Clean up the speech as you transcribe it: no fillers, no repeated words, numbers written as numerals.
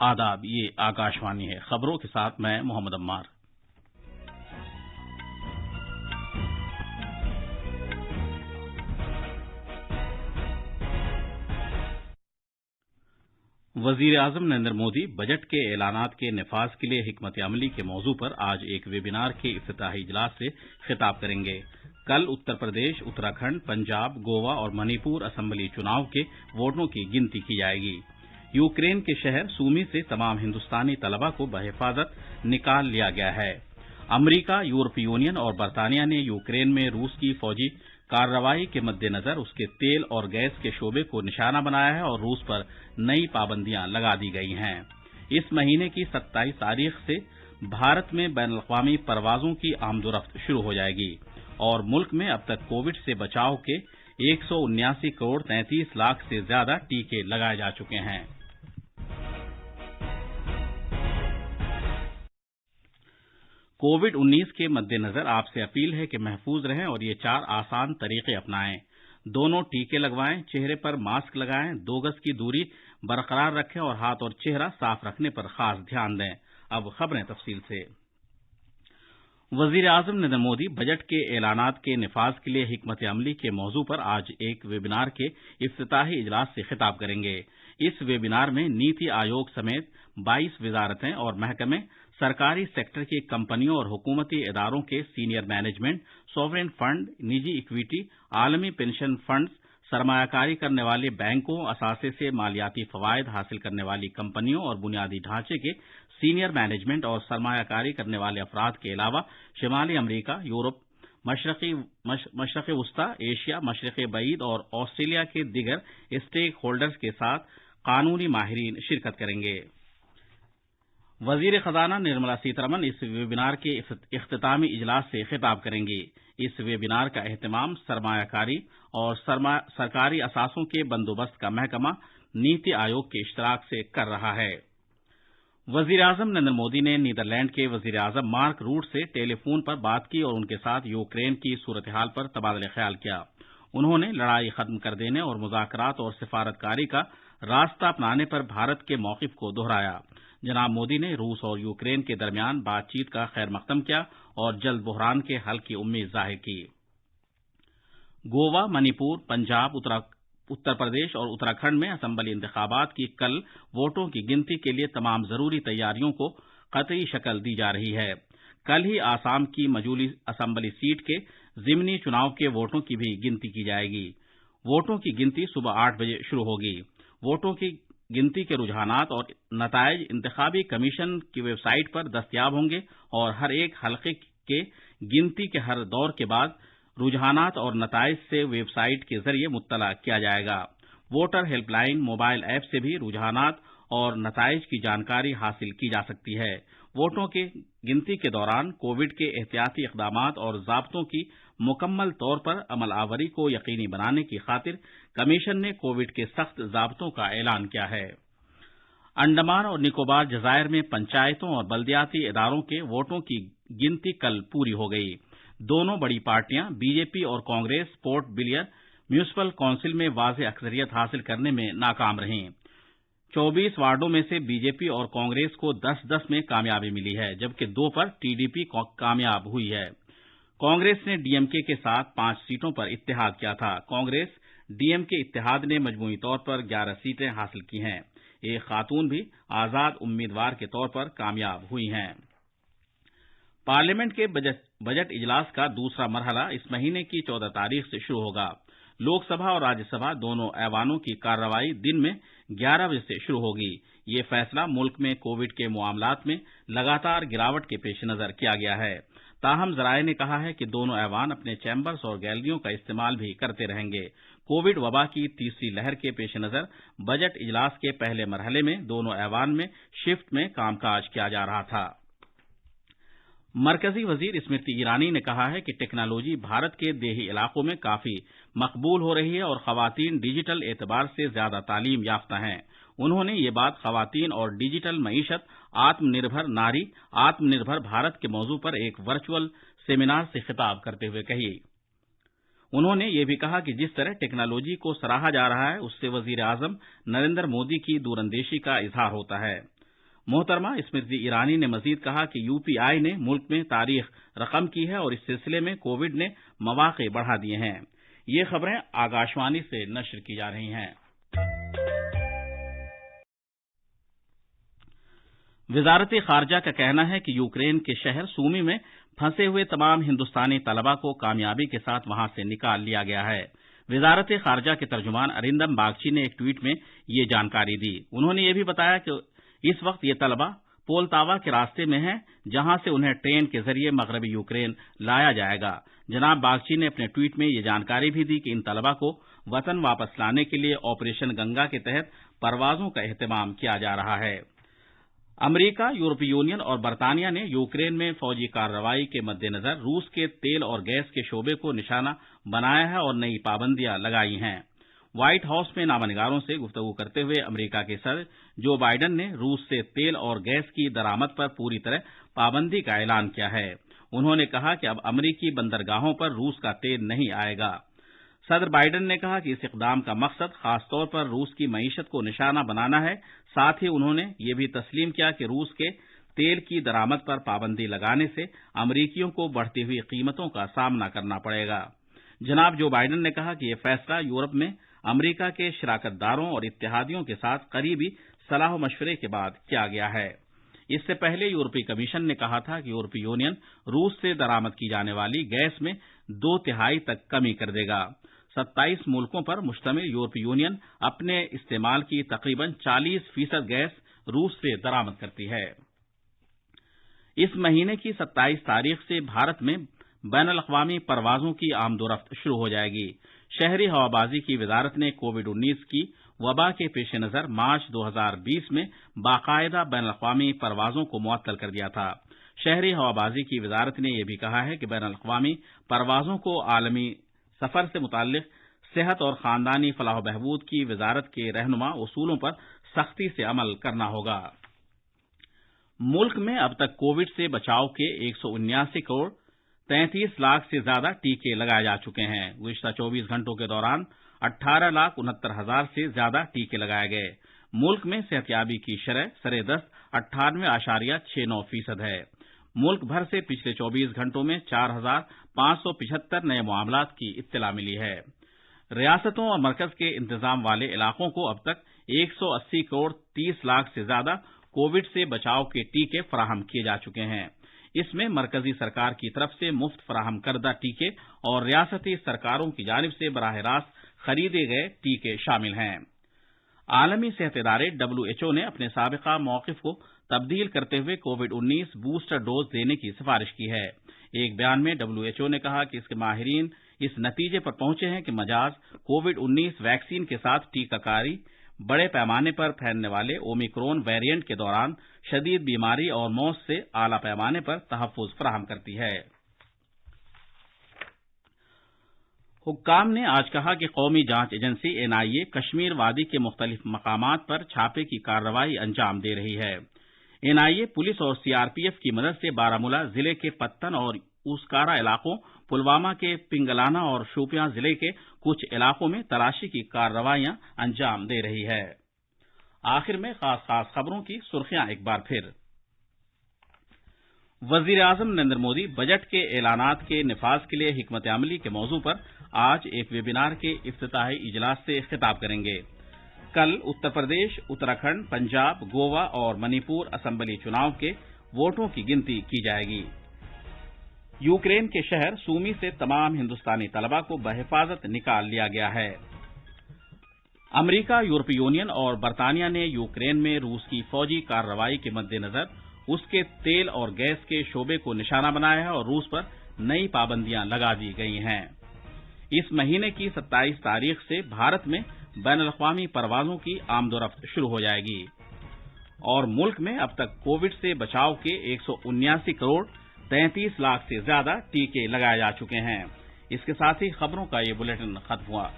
آداب، یہ آکاشوانی ہے۔ خبروں کے ساتھ میں محمد عمار۔ وزیر اعظم نریندر مودی بجٹ کے اعلانات کے نفاذ کے لیے حکمت عملی کے موضوع پر آج ایک ویبینار کے افتتاحی اجلاس سے خطاب کریں گے۔ کل اتر پردیش، اتراکھنڈ، پنجاب، گوا اور منی پور اسمبلی چناؤ کے ووٹوں کی گنتی کی جائے گی۔ یوکرین کے شہر سومی سے تمام ہندوستانی طلبہ کو بحفاظت نکال لیا گیا ہے۔ امریکہ، یورپی یونین اور برطانیہ نے یوکرین میں روس کی فوجی کارروائی کے مد نظر اس کے تیل اور گیس کے شعبے کو نشانہ بنایا ہے اور روس پر نئی پابندیاں لگا دی گئی ہیں۔ اس مہینے کی 27 تاریخ سے بھارت میں بین الاقوامی پروازوں کی آمد و رفت شروع ہو جائے گی اور ملک میں اب تک کووڈ سے بچاؤ کے 179 کروڑ 33 لاکھ سے زیادہ ٹیکے لگائے جا چکے ہیں۔ کووڈ-19 کے مد نظر آپ سے اپیل ہے کہ محفوظ رہیں اور یہ 4 آسان طریقے اپنائیں۔ دونوں ٹیکے لگوائیں، چہرے پر ماسک لگائیں، 2 گز کی دوری برقرار رکھیں اور ہاتھ اور چہرہ صاف رکھنے پر خاص دھیان دیں۔ اب خبریں تفصیل سے۔ وزیر اعظم نریندر مودی بجٹ کے اعلانات کے نفاذ کے لیے حکمت عملی کے موضوع پر آج ایک ویبینار کے افتتاحی اجلاس سے خطاب کریں گے۔ اس ویبینار میں نیتی آیوگ سمیت 22 وزارتیں اور محکمے، سرکاری سیکٹر کی کمپنیوں اور حکومتی اداروں کے سینئر مینجمنٹ، سوورین فنڈ، نجی اکویٹی، عالمی پنشن فنڈز، سرمایہ کاری کرنے والے بینکوں، اثاثے سے مالیاتی فوائد حاصل کرنے والی کمپنیوں اور بنیادی ڈھانچے کے سینئر مینجمنٹ اور سرمایہ کاری کرنے والے افراد کے علاوہ شمالی امریکہ، یورپ، مشرق وسطی، ایشیا، مشرق بعید اور آسٹریلیا کے دیگر اسٹیک ہولڈرز کے ساتھ قانونی ماہرین شرکت کریں گے۔ وزیر خزانہ نرملا سیتارمن اس ویبینار کے اختتامی اجلاس سے خطاب کریں گی۔ اس ویبینار کا اہتمام سرمایہ کاری اور سرکاری اثاثوں کے بندوبست کا محکمہ نیتی آیوگ کے اشتراک سے کر رہا ہے۔ وزیر اعظم نریندر مودی نے نیدرلینڈ کے وزیر اعظم مارک روٹ سے ٹیلی فون پر بات کی اور ان کے ساتھ یوکرین کی صورتحال پر تبادلہ خیال کیا۔ انہوں نے لڑائی ختم کر دینے اور مذاکرات اور سفارتکاری کا راستہ اپنانے پر بھارت کے موقف کو دہرایا۔ جناب مودی نے روس اور یوکرین کے درمیان بات چیت کا خیر مقدم کیا اور جلد بحران کے حل کی امید ظاہر کی۔ گوا، منی پور، پنجاب، اتر پردیش اور اتراکھنڈ میں اسمبلی انتخابات کی کل ووٹوں کی گنتی کے لیے تمام ضروری تیاریوں کو قطعی شکل دی جا رہی ہے۔ کل ہی آسام کی مجولی اسمبلی سیٹ کے ضمنی چناؤ کے ووٹوں کی بھی گنتی کی جائے گی۔ ووٹوں کی گنتی صبح 8 بجے شروع ہوگی۔ ووٹوں کی گنتی کے رجحانات اور نتائج انتخابی کمیشن کی ویب سائٹ پر دستیاب ہوں گے اور ہر ایک حلقے کے گنتی کے ہر دور کے بعد رجحانات اور نتائج سے ویب سائٹ کے ذریعے مطلع کیا جائے گا۔ Voter helpline mobile app سے بھی رجحانات اور نتائج کی جانکاری حاصل کی جا سکتی ہے۔ ووٹوں کی گنتی کے دوران کووڈ کے احتیاطی اقدامات اور ضابطوں کی مکمل طور پر عمل آوری کو یقینی بنانے کی خاطر کمیشن نے کووڈ کے سخت ضابطوں کا اعلان کیا ہے۔ انڈمان اور نکوبار جزائر میں پنچایتوں اور بلدیاتی اداروں کے ووٹوں کی گنتی کل پوری ہو گئی۔ دونوں بڑی پارٹیاں بی جے پی اور Congress port Blair municipal council میں واضح اکثریت حاصل کرنے میں ناکام رہیں۔ 24 وارڈوں میں سے بی جے پی اور کانگریس کو 10-10 میں کامیابی ملی ہے، جبکہ 2 پر ٹی ڈی پی کامیاب ہوئی ہے۔ کانگریس نے ڈی ایم کے ساتھ 5 سیٹوں پر اتحاد کیا تھا۔ کانگریس ڈی ایم کے اتحاد نے مجموعی طور پر 11 سیٹیں حاصل کی ہیں۔ ایک خاتون بھی آزاد امیدوار کے طور پر کامیاب ہوئی ہیں۔ پارلیمنٹ کے بجٹ اجلاس کا دوسرا مرحلہ اس مہینے کی 14 تاریخ سے شروع ہوگا۔ لوک سبھا اور راجیہ سبھا دونوں ایوانوں کی کارروائی دن میں 11 بجے سے شروع ہوگی۔ یہ فیصلہ ملک میں کووڈ کے معاملات میں لگاتار گراوٹ کے پیش نظر کیا گیا ہے۔ تاہم ذرائع نے کہا ہے کہ دونوں ایوان اپنے چیمبرز اور گیلریوں کا استعمال بھی کرتے رہیں گے۔ کووڈ وبا کی تیسری لہر کے پیش نظر بجٹ اجلاس کے پہلے مرحلے میں دونوں ایوان میں شفٹ میں کام کاج کیا جا رہا تھا۔ مرکزی وزیر اسمرتی ایرانی نے کہا ہے کہ ٹیکنالوجی بھارت کے دیہی علاقوں میں کافی مقبول ہو رہی ہے اور خواتین ڈیجیٹل اعتبار سے زیادہ تعلیم یافتہ ہیں۔ انہوں نے یہ بات خواتین اور ڈیجیٹل معیشت، آتم نربھر ناری، آتم نربھر بھارت کے موضوع پر ایک ورچوئل سیمینار سے خطاب کرتے ہوئے کہی۔ انہوں نے یہ بھی کہا کہ جس طرح ٹیکنالوجی کو سراہا جا رہا ہے، اس سے وزیر اعظم نریندر مودی کی دور اندیشی کا اظہار ہوتا ہے۔ محترمہ اسمرتی ایرانی نے مزید کہا کہ UPI نے ملک میں تاریخ رقم کی ہے اور اس سلسلے میں کووڈ نے مواقع بڑھا دیے ہیں۔ یہ خبریں آکاشوانی سے نشر کی جا رہی ہیں۔ وزارت خارجہ کا کہنا ہے کہ یوکرین کے شہر سومی میں پھنسے ہوئے تمام ہندوستانی طلباء کو کامیابی کے ساتھ وہاں سے نکال لیا گیا ہے۔ وزارت خارجہ کے ترجمان ارندم باگچی نے ایک ٹویٹ میں یہ جانکاری دی۔ انہوں نے یہ بھی بتایا کہ اس وقت یہ طلباء پولتاوا کے راستے میں ہیں، جہاں سے انہیں ٹرین کے ذریعے مغربی یوکرین لایا جائے گا۔ جناب باگچی نے اپنے ٹویٹ میں یہ جانکاری بھی دی کہ ان طلباء کو وطن واپس لانے کے لیے آپریشن گنگا کے تحت پروازوں کا اہتمام کیا جا رہا ہے۔ امریکہ، یورپی یونین اور برطانیہ نے یوکرین میں فوجی کارروائی کے مد نظر روس کے تیل اور گیس کے شعبے کو نشانہ بنایا ہے اور نئی پابندیاں لگائی ہیں۔ وائٹ ہاؤس میں نامہ نگاروں سے گفتگو کرتے ہوئے امریکہ کے صدر جو بائیڈن نے روس سے تیل اور گیس کی درآمد پر پوری طرح پابندی کا اعلان کیا ہے۔ انہوں نے کہا کہ اب امریکی بندرگاہوں پر روس کا تیل نہیں آئے گا۔ صدر بائیڈن نے کہا کہ اس اقدام کا مقصد خاص طور پر روس کی معیشت کو نشانہ بنانا ہے۔ ساتھ ہی انہوں نے یہ بھی تسلیم کیا کہ روس کے تیل کی درآمد پر پابندی لگانے سے امریکیوں کو بڑھتی ہوئی قیمتوں کا سامنا کرنا پڑے گا۔ جناب جو بائیڈن نے کہا کہ یہ فیصلہ یورپ میں امریکہ کے شراکت داروں اور اتحادیوں کے ساتھ قریبی صلاح و مشورے کے بعد کیا گیا ہے۔ اس سے پہلے یورپی کمیشن نے کہا تھا کہ یورپی یونین روس سے درآمد کی جانے والی گیس میں 2/3 تک کمی کر دے گا۔ 27 ملکوں پر مشتمل یورپی یونین اپنے استعمال کی تقریباً 40% گیس روس سے درآمد کرتی ہے۔ اس مہینے کی 27 تاریخ سے بھارت میں بین الاقوامی پروازوں کی آمد و رفت شروع ہو جائے گی۔ شہری ہوابازی کی وزارت نے کووڈ-19 کی وبا کے پیش نظر مارچ 2020 میں باقاعدہ بین الاقوامی پروازوں کو معطل کر دیا تھا۔ شہری ہوابازی کی وزارت نے یہ بھی کہا ہے کہ بین الاقوامی پروازوں کو عالمی سفر سے متعلق صحت اور خاندانی فلاح و بہبود کی وزارت کے رہنما اصولوں پر سختی سے عمل کرنا ہوگا۔ ملک میں اب تک کووڈ سے بچاؤ کے 179 کروڑ 33 لاکھ سے زیادہ ٹیکے لگائے جا چکے ہیں۔ گزشتہ 24 گھنٹوں کے دوران 18,69,000 سے زیادہ ٹیکے لگائے گئے۔ ملک میں صحتیابی کی شرح سرے دست 98.69% ہے۔ ملک بھر سے پچھلے 24 گھنٹوں میں 4,575 نئے معاملات کی اطلاع ملی ہے۔ ریاستوں اور مرکز کے انتظام والے علاقوں کو اب تک 180 کروڑ 30 لاکھ سے زیادہ کووڈ سے بچاؤ کے ٹیکے فراہم کیے جا چکے ہیں۔ اس میں مرکزی سرکار کی طرف سے مفت فراہم کردہ ٹیکے اور ریاستی سرکاروں کی جانب سے براہ راست خریدے گئے ٹیکے شامل ہیں۔ عالمی صحت ادارے WHO نے اپنے سابقہ موقف کو تبدیل کرتے ہوئے کووڈ-19 بوسٹر ڈوز دینے کی سفارش کی ہے۔ ایک بیان میں WHO نے کہا کہ اس کے ماہرین اس نتیجے پر پہنچے ہیں کہ مجاز کووڈ-19 ویکسین کے ساتھ ٹیکہ کاری بڑے پیمانے پر پھیلنے والے اومیکرون ویریئنٹ کے دوران شدید بیماری اور موت سے اعلیٰ پیمانے پر تحفظ فراہم کرتی ہے۔ حکام نے آج کہا کہ قومی جانچ ایجنسی NIA کشمیر وادی کے مختلف مقامات پر چھاپے کی کارروائی انجام دے رہی ہے۔ NIA پولیس اور CRPF کی مدد سے بارامولہ ضلع کے پتن اور اوسکارا علاقوں، پلوامہ کے پنگلانہ اور شوپیاں ضلع کے کچھ علاقوں میں تلاشی کی کارروائیاں انجام دے رہی ہے۔ آخر میں خاص خبروں کی سرخیاں ایک بار پھر۔ وزیر اعظم نریندر مودی بجٹ کے اعلانات کے نفاذ کے لیے حکمت عملی کے موضوع پر آج ایک ویبینار کے افتتاحی اجلاس سے خطاب کریں گے۔ کل اتر پردیش، اتراکھنڈ، پنجاب، گوا اور منی پور اسمبلی چناؤ کے ووٹوں کی گنتی کی جائے گی۔ یوکرین کے شہر سومی سے تمام ہندوستانی طلباء کو بحفاظت نکال لیا گیا ہے۔ امریکہ، یورپی یونین اور برطانیہ نے یوکرین میں روس کی فوجی کارروائی کے مد نظر اس کے تیل اور گیس کے شعبے کو نشانہ بنایا ہے اور روس پر نئی پابندیاں لگا دی گئی ہیں۔ اس مہینے کی 27 تاریخ سے بھارت میں بین الاقوامی پروازوں کی آمد و رفت شروع ہو جائے گی اور ملک میں اب تک کووڈ سے بچاؤ کے 179 کروڑ 33 لاکھ سے زیادہ ٹیکے لگائے جا چکے ہیں۔ اس کے ساتھ ہی خبروں کا یہ بلیٹن ختم ہوا۔